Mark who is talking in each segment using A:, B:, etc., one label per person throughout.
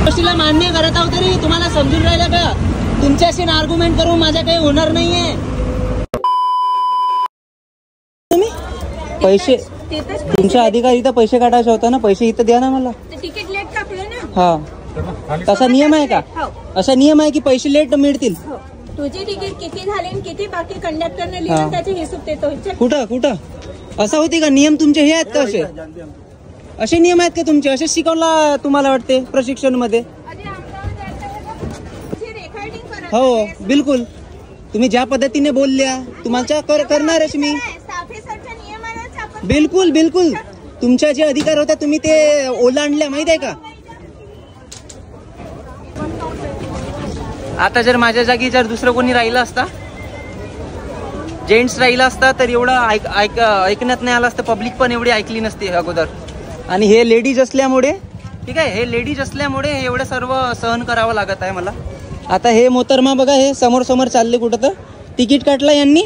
A: गोष्टीला मान्य करत आहोत तरी तुम्हाला समजून राहिलं का? तुमच्याशी आर्ग्युमेंट करून माझ्या काही होणार नाहीये. तुम्ही पैसे तुमच्या अधिकारी इथं पैसे काढायचे होता ना, पैसे इथं द्या ना मला.
B: तिकीट लेट कापलं ना.
A: हा तसा नियम आहे का? असा नियम आहे की पैसे लेट मिळतील.
B: तुझी तिकीट किती झाली किती बाकी कंडक्टरने लिहिलं त्याचे हिशोब देतो.
A: कुठं असं होती का नियम तुमचे? हे आहेत का असे नियम आहेत का तुमचे? असे शिकवला तुम्हाला वाटते प्रशिक्षण मध्ये? हो बिलकुल. तुम्ही ज्या पद्धतीने बोलल्या तुम्हाला करणारच मी. बिलकुल बिलकुल. तुमच्या जे अधिकार होता तुम्ही ते ओलांडल्या, माहित आहे का? आता जर माझ्या जागी जर दुसरं कोणी राहिलं असता, जेंट्स राहिला असता तर एवढं ऐकण्यात नाही आलं असतं. पब्लिक पण एवढी ऐकली नसते अगोदर. आणि हे लेडीज असल्यामुळे, ठीक आहे, हे लेडीज असल्यामुळे हे एवढं सर्व सहन करावं लागत आहे मला. आता हे मोहतरमा बघा, हे समोर समोर चालले कुठं तर. तिकीट काढलं यांनी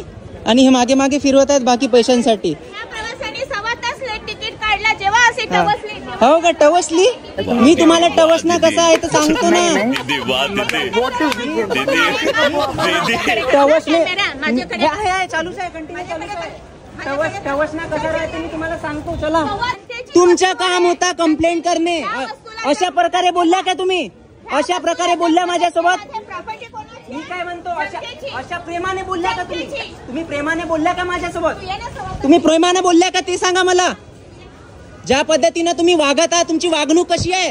A: आणि हे मागे मागे फिरवत आहेत बाकी पैशांसाठी. हो का? टवसली? मी तुम्हाला टवसना कसा आहे तर सांगतो ना. टवसले चालूच आहे, कंटिन्यू चालूच आहे. टवसना कसा राहते मी तुम्हाला सांगतो. चला, तुमचं काम होता कंप्लेंट करणे. अशा प्रकारे बोलल्या का तुम्ही? अशा प्रकारे बोलल्या माझ्यासोबत? मी काय म्हणतो, अशा प्रेमाने बोलल्या का तुम्ही? तुम्ही प्रेमाने बोलल्या का माझ्यासोबत? तुम्ही प्रेमाने बोलल्या का ते सांगा मला. ज्या पद्धतीने तुम्ही वागत आहात, तुमची वागणूक कशी आहे?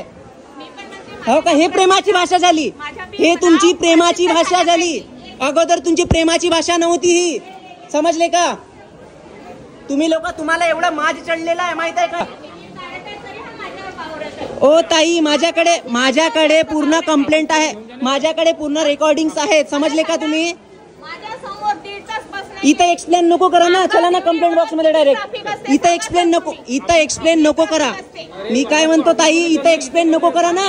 A: हो का? हे प्रेमाची भाषा झाली. हे तुमची प्रेमाची भाषा झाली. अगोदर तुमची प्रेमाची भाषा नव्हती ही. समजले का? तुम्ही लोक, तुम्हाला एवढा माज चढलेला आहे माहित आहे का? ओ ताई, माझ्याकडे पूर्ण कंप्लेंट आहे. माझ्याकडे पूर्ण रेकॉर्डिंग्स आहेत. समजले का तुम्ही? इथं एक्सप्लेन नको करा ना. चला ना कंप्लेंट बॉक्स मध्ये डायरेक्ट. इथं एक्सप्लेन नको करा. मी काय म्हणतो ताई, इथं एक्सप्लेन नको करा ना.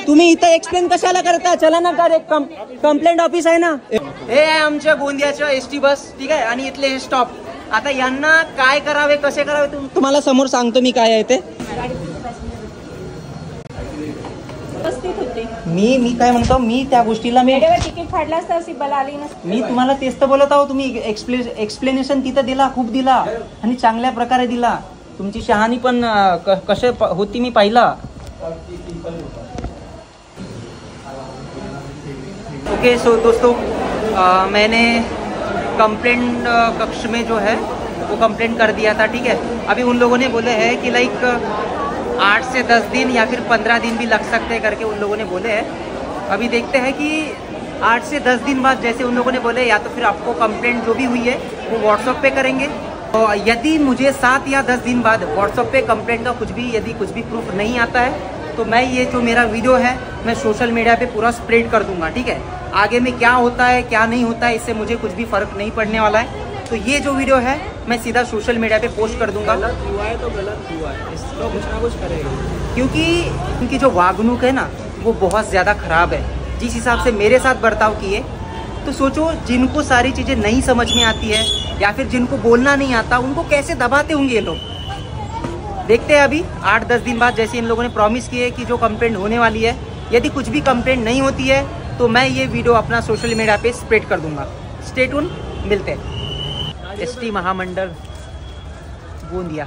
A: तुम्ही इथं एक्सप्लेन कशाला करता? चला ना डायरेक्ट कंप्लेंट ऑफिस आहे ना. हे आहे आमच्या गोंदियाच्या एसटी बस, ठीक आहे, आणि इथले हे स्टॉप. आता यांना काय करावे, कसे करावे तुम्हाला समोर सांगतो मी काय आहे ते. मी काय म्हणतो, मी त्या गोष्टीला
B: तिकीट फाडलं असतं सिब्बल आली नसती.
A: मी तुम्हाला तेच तर बोलत आहो. तुम्ही एक्सप्लेनेशन तिथं दिला, खूप दिला आणि चांगल्या प्रकारे दिला. तुमची शहाणी पण कशी होती मी पाहिला. ओके सो दोस्तों, मैंने कंप्लेंट कक्ष में जो है वो कंप्लेंट कर दिया था, ठीक है. अभी उन लोगों ने बोले हैं कि लाइक 8 से 10 दिन या फिर 15 दिन भी लग सकते हैं करके उन लोगों ने बोले हैं. अभी देखते हैं कि 8 से 10 दिन बाद जैसे उन लोगों ने बोले, या तो फिर आपको कंप्लेंट जो भी हुई है वो व्हाट्सएप पे करेंगे. और यदि मुझे 7 या 10 दिन बाद व्हाट्सएप पे कंप्लेंट का यदि कुछ भी प्रूफ नहीं आता है तो मैं ये जो मेरा वीडियो है मैं सोशल मीडिया पे पूरा स्प्रेड कर दूंगा, ठीक है. आगे में क्या होता है क्या नहीं होता है इससे मुझे कुछ भी फर्क नहीं पड़ने वाला है. तो ये जो वीडियो है मैं सीधा सोशल मीडिया पे पोस्ट कर दूंगा. गलत हुआ है तो गलत हुआ है, इसको कुछ ना कुछ करेगा. क्योंकि उनकी जो वागणूक है ना वो बहुत ज़्यादा ख़राब है. जिस हिसाब से मेरे साथ बर्ताव किए, तो सोचो जिनको सारी चीज़ें नहीं समझ में आती है या फिर जिनको बोलना नहीं आता उनको कैसे दबाते होंगे ये लोग. देखते हैं अभी 8-10 दिन बाद, जैसे इन लोगों ने प्रॉमिस किए कि जो कंप्लेंट होने वाली है, यदि कुछ भी कंप्लेंट नहीं होती है तो मैं ये वीडियो अपना सोशल मीडिया पे स्प्रेड कर दूंगा. स्टे ट्यून, मिलते हैं. एसटी महामंडल गोंदिया.